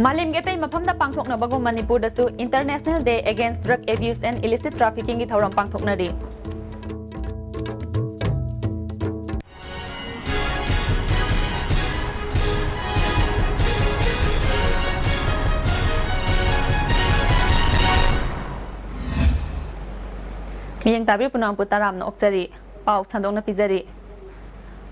Malim Getay Mapamda Pangthok na Bagong Manipur dasu International Day Against Drug Abuse and Illicit Trafficking gi thauram pangthok na ri. Miyang tabi punang putaram na oksari pau sandong na pizari.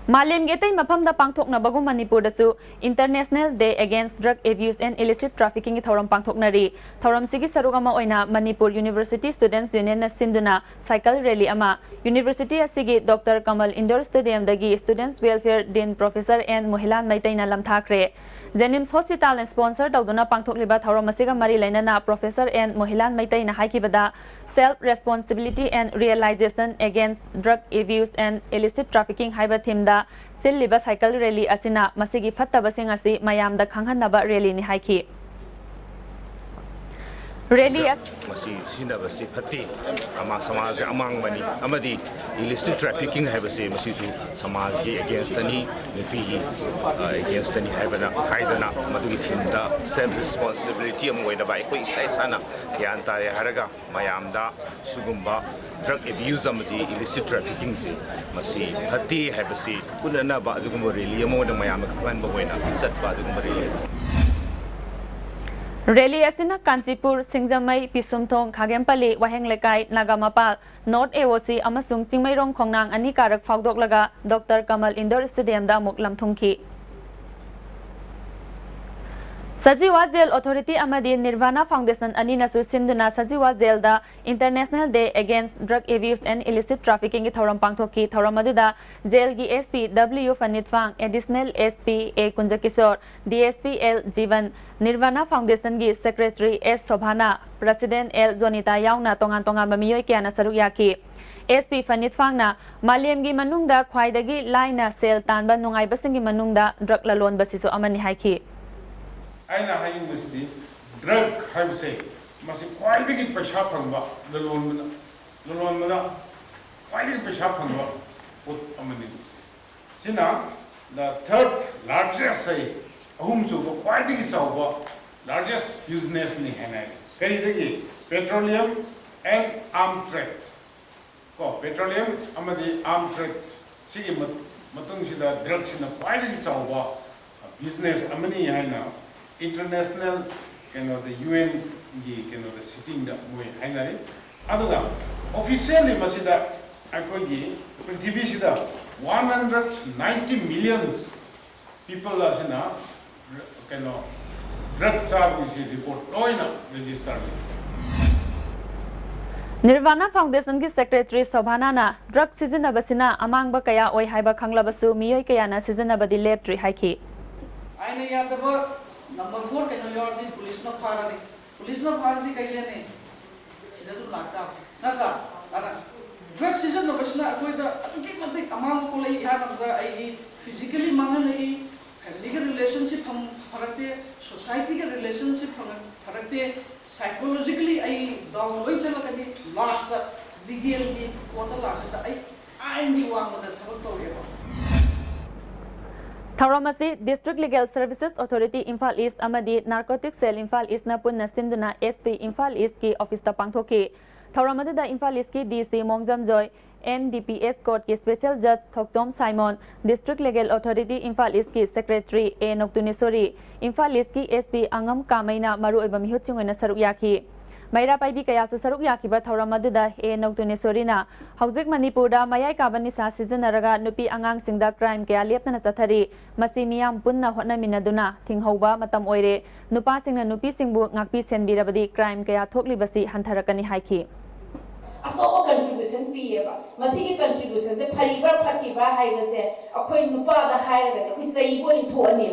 Malim Getay Mapamda Pangthok na Bagong Manipur dasu International Day Against Drug Abuse and Illicit Trafficking gi thauram pangthok na ri. Thauram sigi sarug ama oina Manipur University Students Union na sinduna cycle rally ama University asigi Dr. Kamal Indoor Stadium dagi Students Welfare Din Professor and Mohilan Maitai na lamthakre. Jenims Hospital and sponsor tawduna pangthok liba thauram asiga mari laina na Professor and Mohilan Maitai na haikibada self-responsibility and realization against drug abuse and illicit trafficking haiba thimda silliba cycle rally asina masigi fattabasing asi mayamda khanghanaba rally ni haiki. Rally masi sinabasi phatti ama samaj amang mani amadi illicit trafficking haibase masi su samaj gi against ani nipi gi against ani haidana madugi thimda self responsibility am goida bai koi sai sana yan ta haraga mayamda sugumba drug abuse amadi illicit trafficking se masi phatti haibase kunana ba adugumba rally amoda mayam khan ba goina satwa adugumba rally Rally asina Kanchipur, Singjamai, Pisumthong, Khagempali, Wahenglekai, Nagamapal, North AOC, amasung Chingmairong Khongnang ani karak phawdok laga Dr. Kamal Indoor Stadium da muklam thungki. Sajiwa Jail Authority amadi Nirvana Foundation ani nasu sinduna Sajiwa Jail da International Day Against Drug Abuse and Illicit Trafficking gi thauram pangthoki thauram aduda jail gi SP W Fanitfang Additional SP A Kunjakisor DSP L Jivan Nirvana Foundation gi Secretary S Sobhana President L Jonita yauna tongan mamiyoy kayana saruk yaki SP Fanitfang na Malim gi manungda khwaidagi laina sel tanba nungai basingi manungda drug lalon basiso amani haiki aina hayu musdi drug haibse masi kwaidagi paisa phangba lalon mana kwaidagi paisa phangba pot amani sina the third largest say ahum su kwaidagi chawba largest business ni hanai kari dagi petroleum and arm trade ko petroleum amadi arm trade sigi matung sida drug sina kwaidagi chawba business amani haina international the UN the sitting the way hainari aduga officially masida akogi prithvi sida 190 millions people asina drug service report loina registered Nirvana Foundation ki Secretary Sobhana na drug season abasina amang ba kaya oi haiba khanglabasu miyoy kaya na season abadi leptri haiki aina yadaba Number 4 kena yordi police na faradi kailene sida tu lagta naga ana drug season no basna akoi da atuki mate amang ko lai ya namda ai physically mangan lai family ke relationship hum pharakte society ke relationship pharakte psychologically ai down loi chala kani last legal di kota lagta ai ni wang da thak to re Thauramasi District Legal Services Authority Imphal East amadi Narcotics Cell Imphal East na punna sinduna SP Imphal East ki office ta pangthoki Thauramadi da Imphal East ki DC Mongjam Joy NDPS Court ki Special Judge Thokjom Simon District Legal Authority Imphal East ki Secretary A Noktunesori Imphal East ki SP Angam Kamaina maru oiba mihut chingona saruk yaki Maira paibi kaya su saruk yakiba thauramadu da A Noktunesori na Hauzik Manipur da mayai kabani sa sizinaraga nupi angang singda crime kaya lepna sathari masi miyam punna hotnaminaduna thinghoba matam oire nupa singna nupi singbu ngakpi senbirabadi crime kaya thoklibasi hantharakani haiki asopo contribution pieba masigi contribution se phariba phakiba haibase akhoi nupa da hairaga akhoi sei boni thoni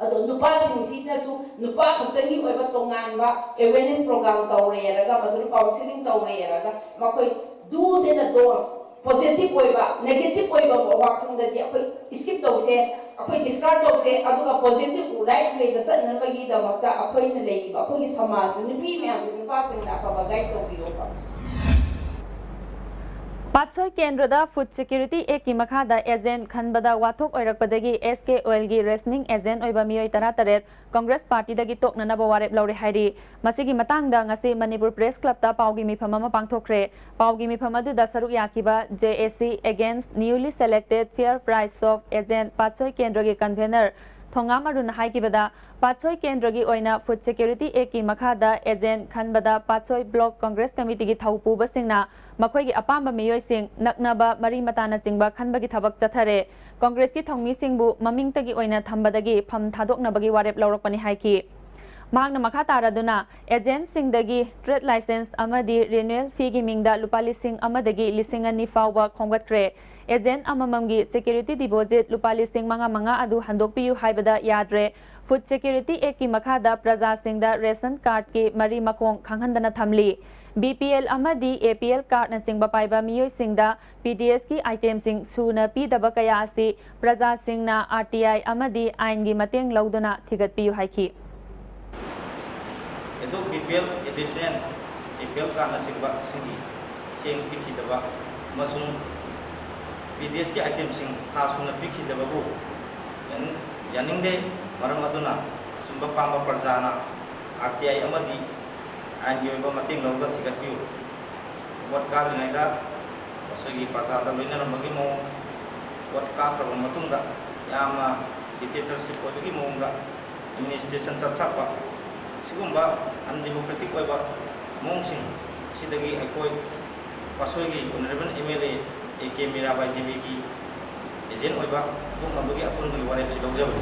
ado nupa singsi su nupa khaktangi oiba tonganba awareness program tawreraga madu counseling tawreraga makhoi do's and don'ts positive oiba negative oiba wakhangda di akhoi skip tawse akhoi discard tawse aduga positive right way da sannabagi da makta akhoi na leiba akhoi samaj ni pi me am nupa singda ka guide tawbiyo पाचोई केंद्रदा food security एक की मखादा agent खनबदा वाथोक ओइरकपदगी SK oil की rationing agent ओइबा मियोय 13 कांग्रेस पार्टी दगी तोकननाबा वारेप लौरे हाइरी मसिगी मतांगदा ngasi मणिपुर प्रेस क्लब ता पाउगी मिफम अमा पांगथोखरे पाउगी मिफम अदुदा सरुक याखिबा JAC against newly selected fair price of agent पाचोई केंद्र की कन्वेनर थोंगाम अरुण हाइकिबदा पाचोई केंद्र की ओइना फूड सिक्योरिटी एक की मखादा एजेंट खनबदा पाचोई ब्लॉक कांग्रेस कमिटी की थौपुबसिंगना मखोई की अपांबा मियोयसिंग नकनबा मरी मताना चिंगबा खनबगी थबक चथरे कांग्रेस की थौमीसिंगबु ममिंगतगी ओइना थंबदगी फम थादोकनबगी वारेप लौरकपनि हाइकी मांगना मखा तारादुना एजेंट सिंगदगी ट्रेड लाइसेंस अमदी रिन्यूअल फी की मिंगदा लुपा लिसिंग अमदगी लिसिंग अनि फाउबा खोंगतख्रे एजेंट अमममगी सिक्योरिटी डिपॉजिट लुपा लिसिंग मंगा अदु हंदोकपियु हाइबदा याद्रे फूड सिक्योरिटी एक की मखादा प्रजा सिंगदा रेशन कार्ड की मरी मखोंग खंगहंदना थमली BPL अमदी APL कार्ड न सिंगबा पाइबा मियोय सिंगदा PDS की आइटम सिंग सुना पीदबा कया असि प्रजा सिंगना RTI अमदी आइन की मतेंग लौदना थिगतपियु हाइकी itu BPL additional APL karena singi sing pikir daba masung PDS ki item sing khasuna pikir daba bu yaning de maram aduna sumba pamba parjana RTI amadi and yoba mating loga tikat piu what ka naida sogi pasada loina magi mo what ka ka matunda yama dictatorship ogi mo nga administration chathapa sigumba undemocratic oiba mongsing sidagi akoi pasogi honorable MLA AK Mirabai Devi ki agent oiba tung nambagi apun gi warep sidogjabu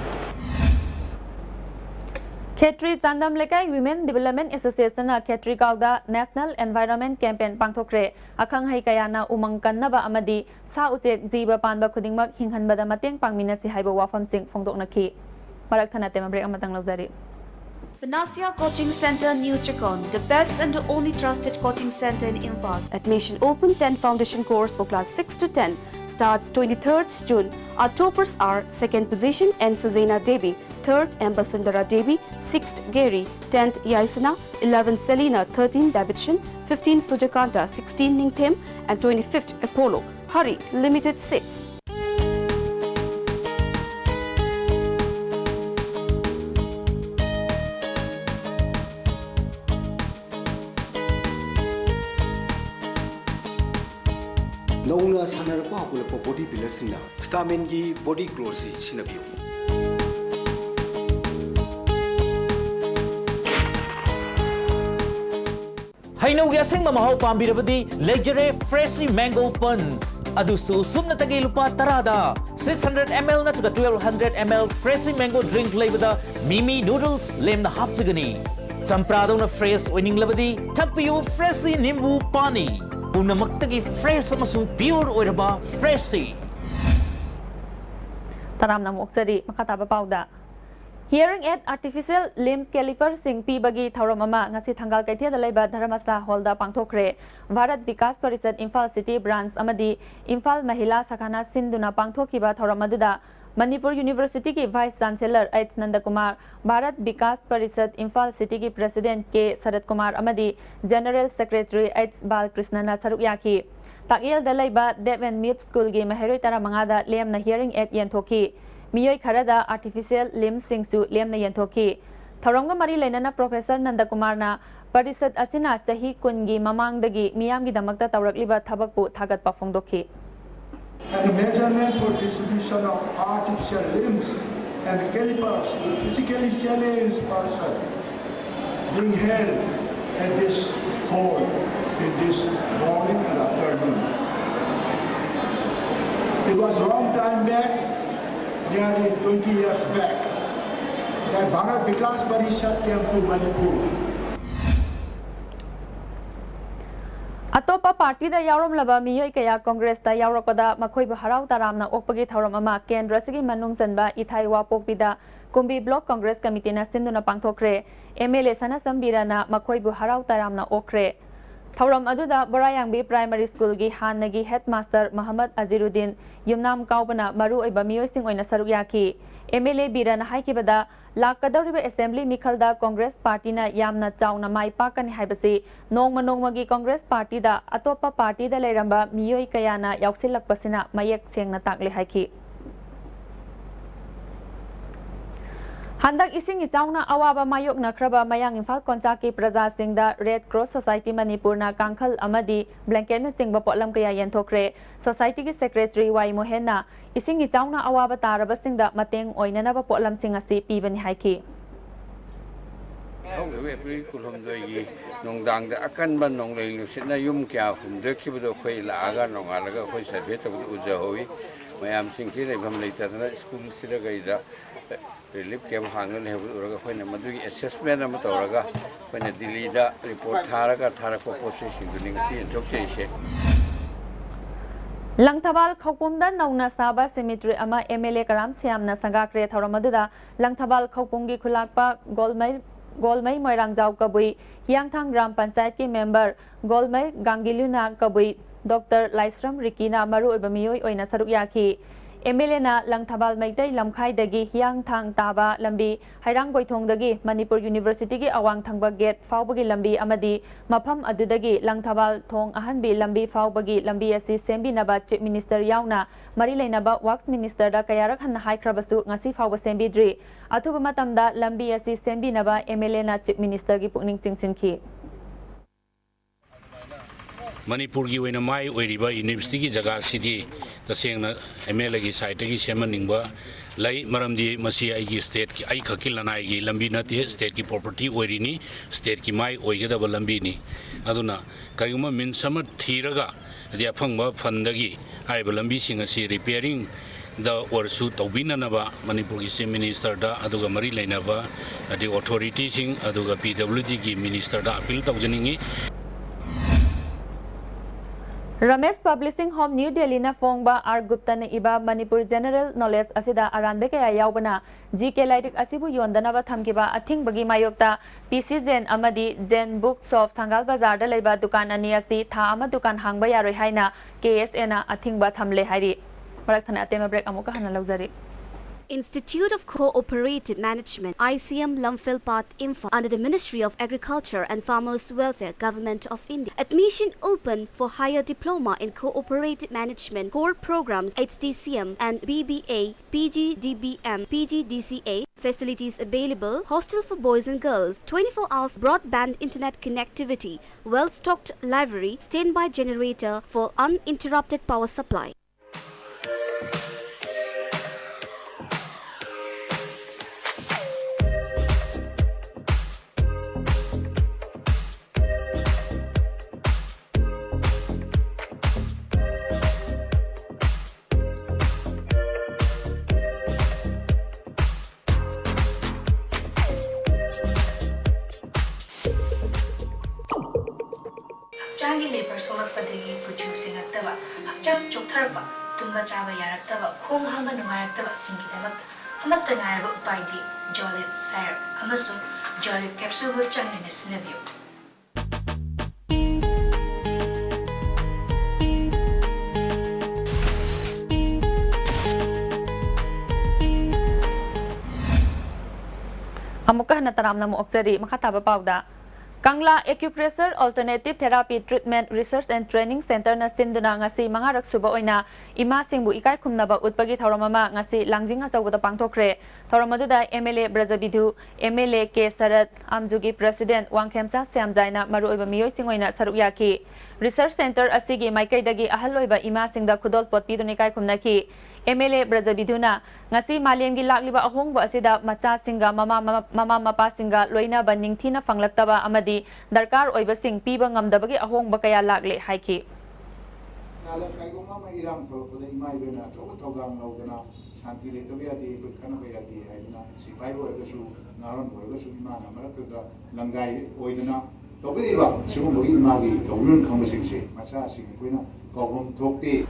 Khetri Chandam Lekai Women Development Association na Khetri Kauda National Environment Campaign pangthokre akhang hai kayana umang kannaba amadi sa usek jiba panba khudingmak hinghanbada mateng pangminasi haiba wafam sing phongdoknaki marak thana tema break amatang lawjari Panacea Coaching Center, New Chakon, the best and the only trusted coaching center in Imphal. Admission open 10 foundation course for class 6 to 10 starts 23rd June. Our toppers are 2nd position N. Suzaina Devi, 3rd Ambasundara Devi, 6th Gary, 10th Yaisana, 11th Selina, 13th Davidshan, 15th Sujakanta, 16th Ningthem and 25th Apollo. Hurry, limited seats. नौना सानरपा हकुलपा body बिल्डर्सना स्टामिन की body glove सिनबियो Hainaugi asengma mahau pambirabadi Legendary Freshly Mango Buns adusu sumna tagi lupa tarada 600 ml natuga 1200 ml Freshly Mango drink leibada Mimi noodles lemna hapchagani champrado na fresh oining labadi thakpiyu Freshly Nimbu Pani punamakta gi fresh amasung pure oiraba Freshly taram na moksari makataba pauda Hearing aid artificial limb caliper sing pi bagi thauromama ngasi thangal kaithia dalaiba Dharmasla hall da pangthokre Bharat Vikas Parishad Imphal City branch amadi Imphal Mahila Sakhana Sinduna pangthokiba thauromaduda Manipur University ki Vice Chancellor H Nandakumar Bharat Vikas Parishad Imphal City ki President K Sarat Kumar amadi General Secretary H Balkrishna na saruk yaki Takyel dalaiba Deaf and Mute School gi maheroi tara mangada lem na hearing aid yenthoki मियोय खरदा artificial limbs सिंगसु लेमना यंथोकी थौरंग मरी लेनना professor नंदकुमारना परिषद असिना चाही कुनगी ममांगदगी मियामगी दमकता तवरकलिबा थबकपु थागतपा फोंदोखी And the measurement for distribution of artificial limbs and calipers to physically challenged person being held at this hall in this morning and afternoon. It was a long time back, nearly 20 years back, that Bharat Vikas Parishad came to Manipur. अतोपा party दा यावरम लबा मियोय कया कांग्रेस दा यावरकदा मखोइबु हराव तारामना ओकपगी थौरम अमा केंद्र सिगी मनुंग चनबा इथाई वापोकपिदा Kunbi block Congress committee ना सिंधुना पांगथोखरे MLA सना संबीराना मखोइबु हराव तारामना ओखरे थौरम अदुदा बोरायांबी प्राइमरी स्कूल की हानगी हेडमास्टर मोहम्मद अजीरुद्दीन युमनाम काउबना मरु ओइबा मियोइसिंग ओइना सरुक याखी MLA Biran हाइकिबदा लाकदौरिबा assembly मिखलदा Congress party ना यामना चाउना माई पाकनी हाइबसी नोंगमा नोंगमागी कांग्रेस पार्टी दा अतोपा पार्टी दा लेरंबा मियोइ कयाना याउसिलकपसिना मयेक सेंगना ताकले हाइकी हंदक इसिंग इचाउना अवाबा मायोक नखरबा मयांग इम्फाल कोंचा की प्रजा सिंगदा रेड क्रॉस सोसाइटी मणिपुरना कांखल अमदी ब्लैंकेट न चिंगबा पोलम कया यंथोखरे सोसाइटी की सेक्रेटरी वाई मोहेना इसिंग इचाउना अवाबा तारबा सिंगदा मतेंग ओइननबा पोलम सिंग असि पीबनि हाइकी एप्रिल कुलहमदोगी नोंदांग अकनबा नोंगलै नुसिना युम क्या हुमदखिबदो खोइ लागा नोंगालगा खोइ सर्वे तबदि उजहोई मयाम सिंगकी लेभम लेतना स्कूल सिदा गइदा रिलीफ कैम्प हांगन हेबुरगा खोइना मदुगी असेसमेंट अमा तौरगा खोइना दिल्लीदा रिपोर्ट थारगा थारको प्रोसेस सिंगुनिंग सि जोक्चेसे लंगथबाल खौपुमदा नौना साबा सेमिट्री अमा एमएलए कराम श्यामना संगाक्रे थौरमदुदा लंगथबाल खौपुमगी खुलाकपा गोलमई मोइरांगजाव कबुई हियांगथांग ग्राम पंचायत की मेंबर गोलमई गांगिलुना कबुई डॉक्टर लाइस्रम रिकीना मरु ओइबा मियोइ ओइना सरुक याखी एमएलए ना लंगथबाल मैतै लमखाइदगी हियांगथांग ताबा लंबी हैरांग गोइथोंगदगी मणिपुर यूनिवर्सिटी की अवांग थंगबा गेट फाउबगी लंबी अमदी मफम अदुदगी लंगथबाल थोंग अहनबी लंबी फाउबगी लंबी असि सेंबिनबा चीफ मिनिस्टर याउना मरी लेनबा वर्क्स मिनिस्टर दा कयारक हन्ना हाइख्रबसु ngasi फाउबा सेंबिद्री अथुबा मतमदा लंबी असि सेंबिनबा एमएलए ना चीफ मिनिस्टर की पुकनिंग चिंगसिनखी मणिपुर की ओइना माई ओइरिबा यूनिवर्सिटी की जगह सिदी तसेंगना एमएलए की साइट की सेमनिंगबा लाई मरमदी मसी आईगी स्टेट की आई खकी लनाई की लंबी नती स्टेट की प्रॉपर्टी ओइरिनी स्टेट की माई ओइगदब लंबी नि अदुना करिगुमा मिन सम थीरगा अदि अफंगबा फंदगी आइबा लंबी सिंग असि रिपेयरिंग द ओरसु तौबिननबा मणिपुर की चीफ मिनिस्टर दा अदुगा मरी लेनबा अदि अथॉरिटी सिंग अदुगा पीडब्ल्यूडी की मिनिस्टर दा अपील तौजनिंगी Ramesh publishing house new Delhi ना फोंगबा आर गुप्ता ने इबा मणिपुर जनरल नॉलेज असिदा अरानबे कया यावबना जीके लाइटिक असिबु योंदनबा थमकिबा अथिंगबगी मायोक्ता पीसी जेन अमदी जेन बुक्स ऑफ थंगाल बाजार दा लेबा दुकान अनि असि था अमा दुकान हांगबा यारोय हाइना केएसए ना अथिंगबा थमले हाइरि मरकथना अतेमा ब्रेक अमुका हना लौजरी Institute of Cooperative Management, ICM Lumphil Path Info, under the Ministry of Agriculture and Farmers Welfare, Government of India. Admission open for higher diploma in cooperative management, core programs, HTCM and BBA, PGDBM, PGDCA. Facilities available, hostel for boys and girls, 24 hours broadband internet connectivity, well-stocked library, standby generator for uninterrupted power supply. हक्चांगी labour सोलकपदगी कुचु सिंगक्तबा हक्चांग चोक्थरबा तुम्बा चाबा यारक्तबा खोंग हांगा नुंगारक्तबा सिंगिदमक अमत्ता नायरबा उपायदि जॉलिप सायर अमसु जॉलिप कैप्सूल बु चंगने सिनबियो अमुका हना तरामना मु ऑक्सरी मखाताबा पावदा Kangla Acupressure Alternative Therapy Treatment Research and Training Center na sinduna ngasi mangarak suba oina ima singbu ikai khumnaba utpagi thawramama ngasi langjing achawda pangthokre thawramaduda MLA Brajabidhu MLA K Sarat Amjugi President Wangkhemsa Samjaina maruoiba miyoi singoina saruk yaki Research Center asigi maikaidagi ahaloiba ima singda khudol potpiduni kai khumnaki MLA Brajabidhuna ngasi malemgi lakliba ahongba asida macha singa mama mapa singa loina banning thina fanglaktaba amadi darkar oiba sing piba ngamdabagi ahongba kaya lakle haiki nala kaigoma ma iram thoropada imai bena thogang laudana shanti letabe adi kana ba adi haidina sipai borgasu naron borgasu imana marakda langai oidana tobiriba sigumbo imagi tawlun khambasingse macha sing koina kogom thokte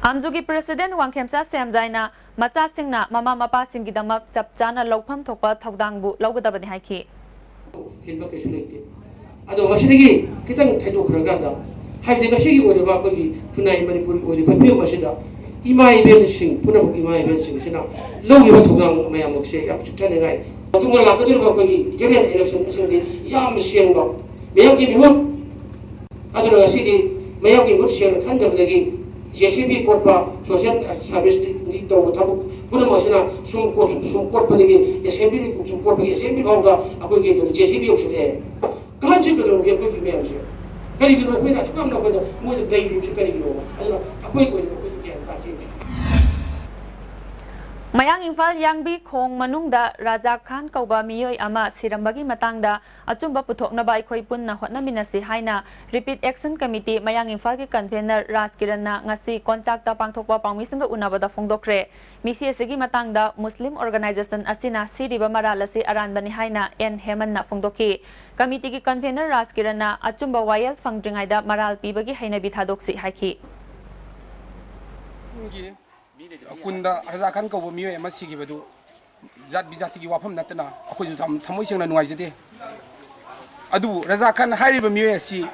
Amjugi President Wangkhemsa Samjaina macha singna mama mapa singgidamak chapchana lawpham thokpa thodangbu lawgadabani haiki hinba kesu leite ꯑꯗꯣ ꯃꯁꯤꯗꯒꯤ ꯈꯤꯇꯪ ꯊꯩꯗꯣꯛꯈ꯭ꯔꯀꯥꯟꯗ ꯍꯥꯏꯕꯗꯤ ꯉꯁꯤꯒꯤ ꯑꯣꯏꯔꯤꯕ ꯑꯩꯈꯣꯏꯒꯤ ꯈꯨꯟꯅꯥꯏ ꯃꯅꯤꯄꯨꯔꯒꯤ ꯑꯣꯏꯔꯤꯕ ꯐꯤꯕꯝ ꯑꯁꯤꯗ ꯏꯃꯥ ꯏꯕꯦꯜꯁꯤꯡ ꯄꯨꯝꯅꯃꯛ ꯏꯃꯥ ꯏꯕꯦꯜꯁꯤꯡꯁꯤꯅ ꯂꯧꯔꯤꯕ ꯊꯧꯗꯥꯡ ꯃꯌꯥꯝꯃꯛꯁꯦ ꯌꯥꯝ ꯆꯤꯊꯅꯤꯡꯉꯥꯏ ꯃꯇꯨꯡꯗ ꯂꯥꯛꯀꯗꯧꯔꯤꯕ ꯑꯩꯈꯣꯏꯒꯤ ꯖꯦꯅꯔꯦꯜ ꯏꯂꯦꯛꯁꯟ ꯑꯁꯤꯗꯤ ꯌꯥꯝꯅ ꯁꯦꯡꯕ ꯃꯌꯥꯝꯒꯤ ꯃꯤꯍꯨꯠ ꯑꯗꯨꯅ ꯉꯁꯤꯗꯤ ꯃꯌꯥꯝꯒꯤ ꯃꯤꯍꯨꯠ ꯁꯦꯡꯅ ꯈꯟꯗꯕꯗꯒꯤ JCB ꯀꯣꯠꯄ ꯁꯣꯁꯤꯌꯦꯜ ꯁꯥꯔꯚꯤꯁ ꯇꯧꯕ ꯊꯕꯛ ꯄꯨꯝꯅꯃꯛꯁꯤꯅ ꯁꯨꯝ ꯀꯣꯠꯄꯗꯒꯤ ꯑꯦꯁꯦꯝꯕ꯭ꯂꯤ ꯁꯨꯝ ꯀꯣꯠꯄꯒꯤ ꯑꯦꯁꯦꯝꯕ꯭ꯂꯤ ꯐꯥꯎꯗ ꯑꯩꯈꯣꯏꯒꯤ JCB ꯌꯧꯁꯤꯜꯂꯛꯑꯦ ꯀꯥꯟꯁꯤ ꯀꯩꯗꯧꯔꯒꯦ ꯑꯩꯈꯣꯏꯒꯤ ꯃꯌꯥꯝꯁꯦ ꯀꯔꯤꯒꯤꯅꯣ ꯑꯩꯈꯣꯏꯅ ꯑꯗꯨꯛ ꯌꯥꯝꯅ ꯑꯩꯈꯣꯏꯅ ꯃꯣꯏꯗ ꯂꯩꯔꯤꯕꯁꯤ ꯀꯔꯤꯒꯤꯅꯣ ꯑꯗꯨꯅ ꯑꯩꯈꯣꯏꯒꯤ ꯑꯣꯏꯅ ꯑꯩꯈꯣꯏꯁꯨ ꯒ꯭ꯌꯥꯟ ꯇꯥꯁꯤ ꯃꯌꯥꯡ ꯏꯝꯐꯥꯜ ꯌꯥꯡꯕꯤ ꯈꯣꯡ ꯃꯅꯨꯡꯗ ꯔꯥꯖꯥ ꯈꯥꯟ ꯀꯧꯕ ꯃꯤꯑꯣꯏ ꯑꯃ ꯁꯤꯔꯝꯕꯒꯤ ꯃꯇꯥꯡꯗ ꯑꯆꯨꯝꯕ ꯄꯨꯊꯣꯛꯅꯕ ꯑꯩꯈꯣꯏ ꯄꯨꯟꯅ ꯍꯣꯠꯅꯃꯤꯟꯅꯁꯤ ꯍꯥꯏꯅ ꯔꯤꯄꯤꯠ ꯑꯦꯛꯁꯟ ꯀꯃꯤꯇꯤ ꯃꯌꯥꯡ ꯏꯝꯐꯥꯜꯒꯤ ꯀꯟꯚꯦꯅꯔ ꯔꯥꯖꯀꯤꯔꯟꯅ ꯉꯁꯤ ꯀꯣꯟꯆꯥꯛꯇ ꯄꯥꯡꯊꯣꯛꯄ ꯄꯥꯎꯃꯤꯁꯤꯡꯒ ꯎꯅꯕꯗ ꯐꯣꯡꯗꯣꯛꯈ꯭ꯔꯦ ꯃꯤꯁꯤ ꯑꯁꯤꯒꯤ ꯃꯇꯥꯡꯗ ꯃꯨꯁꯂꯤꯝ ꯑꯣꯔꯒꯅꯥꯏꯖꯦꯁꯟ ꯑꯁꯤꯅ ꯁꯤꯔꯤꯕ ꯃꯔꯥꯜ ꯑꯁꯤ ꯑꯔꯥꯟꯕꯅꯤ ꯍꯥꯏꯅ ꯑꯦꯟ ꯍꯦꯃꯟꯅ ꯐꯣꯡꯗꯣꯛꯈꯤ ꯀꯃꯤꯇꯤꯒꯤ ꯀꯟꯚꯦꯅꯔ ꯔꯥꯖꯀꯤꯔꯟꯅ ꯑꯆꯨꯝꯕ ꯋꯥꯌꯦꯜ ꯐꯪꯗ꯭ꯔꯤꯉꯩꯗ ꯃꯔꯥꯜ ꯄꯤꯕꯒꯤ ꯍꯩꯅꯕꯤ ꯊꯥꯗꯣꯛꯁꯤ ꯍꯥꯏꯈꯤ ꯀꯨꯟꯗ ꯔꯥꯖꯥ ꯈꯥꯟ ꯀꯧꯕ ꯃꯤꯑꯣꯏ ꯑꯃ ꯁꯤꯈꯤꯕꯗꯨ ꯖꯥꯠ ꯕꯤꯖꯥꯇꯤꯒꯤ ꯋꯥꯐꯝ ꯅꯠꯇꯅ ꯑꯩꯈꯣꯏꯁꯨ ꯊꯃꯣꯏ ꯁꯦꯡꯅ ꯅꯨꯡꯉꯥꯏꯖꯗꯦ ꯑꯗꯨꯕꯨ ꯔꯥꯖꯥ ꯈꯥꯟ ꯍꯥꯏꯔꯤꯕ ꯃꯤꯑꯣꯏ ꯑꯁꯤ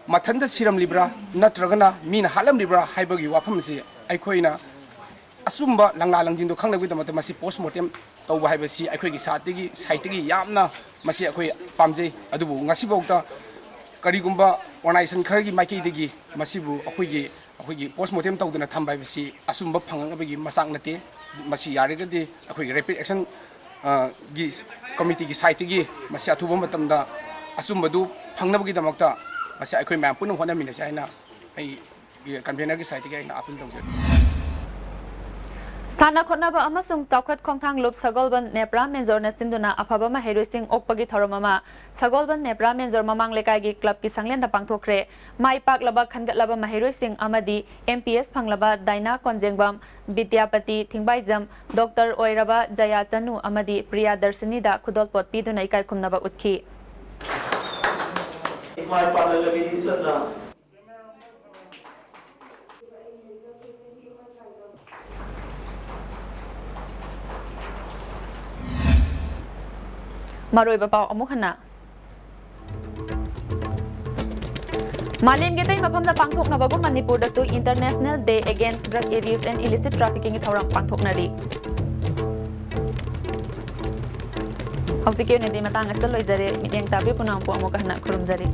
ꯃꯊꯟꯇ ꯁꯤꯔꯝꯂꯤꯕ꯭ꯔꯥ ꯅꯠꯇ꯭ꯔꯒꯅ ꯃꯤꯅ ꯍꯥꯠꯂꯝꯂꯤꯕ꯭ꯔꯥ ꯍꯥꯏꯕꯒꯤ ꯋꯥꯐꯝꯁꯤ ꯑꯩꯈꯣꯏꯅ ꯑꯆꯨꯝꯕ ꯂꯪꯂꯥ ꯂꯪꯖꯤꯡꯗꯣ ꯈꯪꯅꯕꯒꯤꯗꯃꯛꯇ ꯃꯁꯤ ꯄꯣꯁꯠꯃꯣꯔꯇꯦꯝ ꯇꯧꯕ ꯍꯥꯏꯕꯁꯤ ꯑꯩꯈꯣꯏꯒꯤ ꯁꯥꯏꯠꯇꯒꯤ ꯌꯥꯝꯅ ꯃꯁꯤ ꯑꯩꯈꯣꯏ ꯄꯥꯝꯖꯩ ꯑꯗꯨꯕꯨ ꯉꯁꯤꯐꯥꯎꯗ ꯀꯔꯤꯒꯨꯝꯕ ꯑꯣꯔꯒꯅꯥꯏꯖꯦꯁꯟ ꯈꯔꯒꯤ ꯃꯥꯏꯀꯩꯗꯒꯤ ꯃꯁꯤꯕꯨ ꯑꯩꯈꯣꯏꯒꯤ ꯄꯣꯁꯠꯃꯣꯔꯇꯦꯝ ꯇꯧꯗꯨꯅ ꯊꯝꯕ ꯍꯥꯏꯕꯁꯤ ꯑꯆꯨꯝꯕ ꯐꯪꯂꯛꯅꯕꯒꯤ ꯃꯆꯥꯛ ꯅꯠꯇꯦ ꯃꯁꯤ ꯌꯥꯔꯒꯗꯤ ꯑꯩꯈꯣꯏꯒꯤ ꯔꯦꯄꯤꯠ ꯑꯦꯛꯁꯟ ꯒꯤ ꯀꯃꯤꯇꯤꯒꯤ ꯁꯥꯏꯠꯇꯒꯤ ꯃꯁꯤ ꯑꯊꯨꯕ ꯃꯇꯝꯗ ꯑꯆꯨꯝꯕꯗꯨ ꯐꯪꯅꯕꯒꯤꯗꯃꯛꯇ ꯃꯁꯤ ꯑꯩꯈꯣꯏ ꯃꯌꯥꯝ ꯄꯨꯟꯅ ꯍꯣꯠꯅꯃꯤꯟꯅꯁꯤ ꯍꯥꯏꯅ ꯑꯩꯒꯤ ꯀꯟꯚꯦꯅꯔꯒꯤ ꯁꯥꯏꯠꯇꯒꯤ ꯑꯩꯅ ꯑꯄꯤꯜ ꯇꯧꯖꯔꯤ ꯁꯥꯟꯅ ꯈꯣꯠꯅꯕ ꯑꯃꯁꯨꯡ ꯆꯥꯎꯈꯠ ꯈꯣꯡꯊꯥꯡꯂꯨꯞ ꯁꯒꯣꯜꯕꯟ ꯅꯦꯄ꯭ꯔꯥ ꯃꯦꯟꯖꯣꯔꯅ ꯁꯤꯟꯗꯨꯅ ꯑꯐꯕ ꯃꯍꯩꯔꯣꯏꯁꯤꯡ ꯑꯣꯛꯄꯒꯤ ꯊꯧꯔꯝ ꯑꯃ ꯁꯒꯣꯜꯕꯟ ꯅꯦꯄ꯭ꯔꯥ ꯃꯦꯟꯖꯣꯔ ꯃꯃꯥꯡ ꯂꯩꯀꯥꯏꯒꯤ ꯀ꯭ꯂꯕꯀꯤ ꯁꯪꯂꯦꯟꯗ ꯄꯥꯡꯊꯣꯛꯈ꯭ꯔꯦ ꯃꯥꯏ ꯄꯥꯛꯂꯕ ꯈꯟꯒꯠꯂꯕ ꯃꯍꯩꯔꯣꯏꯁꯤꯡ ꯑꯃꯗꯤ MPS ꯐꯪꯂꯕ ꯗꯥꯏꯅꯥ ꯀꯣꯟꯖꯦꯡꯕꯝ ꯕꯤꯗ꯭ꯌꯥꯄꯇꯤ ꯊꯤꯡꯕꯥꯏꯖꯝ ꯗꯣꯛꯇꯔ ꯑꯣꯏꯔꯕ ꯖꯌꯥ ꯆꯅꯨ ꯑꯃꯗꯤ ꯄ꯭ꯔꯤꯌꯥ ꯗꯔꯁꯤꯅꯤꯗ ꯈꯨꯗꯣꯜꯄꯣꯠ ꯄꯤꯗꯨꯅ ꯏꯀꯥꯏ ꯈꯨꯝꯅꯕ ꯎꯠꯈꯤ ꯃꯔꯣꯏꯕ ꯄꯥꯎ ꯑꯃꯨꯛ ꯍꯟꯅ ꯃꯥꯂꯦꯝꯒꯤ ꯑꯇꯩ ꯃꯐꯝꯗ ꯄꯥꯡꯊꯣꯛꯅꯕꯒꯨꯝ ꯃꯅꯤꯄꯨꯔꯗꯁꯨ ꯏꯟꯇꯔꯅꯦꯁꯅꯦꯜ ꯗꯦ ꯑꯦꯒꯦꯟꯁ ꯗ꯭ꯔꯒ ꯑꯦꯕ꯭ꯌꯨꯁ ꯑꯦꯟड ꯏꯂꯤꯁꯤꯠ ꯇ꯭ꯔꯥꯐꯤꯀꯤꯡꯒꯤ ꯊꯧꯔꯝ ꯄꯥꯡꯊꯣꯛꯅꯔꯤ ꯍꯧꯖꯤꯛꯀꯤ ꯑꯣꯏꯅꯗꯤ ꯃꯇꯥꯡ ꯑꯁꯤꯗ ꯂꯣꯏꯖꯔꯦ ꯃꯤꯠꯌꯦꯡ ꯇꯥꯕꯤꯌꯨ ꯄꯨꯝꯅꯃꯛꯄꯨ ꯑꯃꯨꯛ ꯍꯟꯅ ꯈꯨꯔꯨꯝꯖꯔꯤ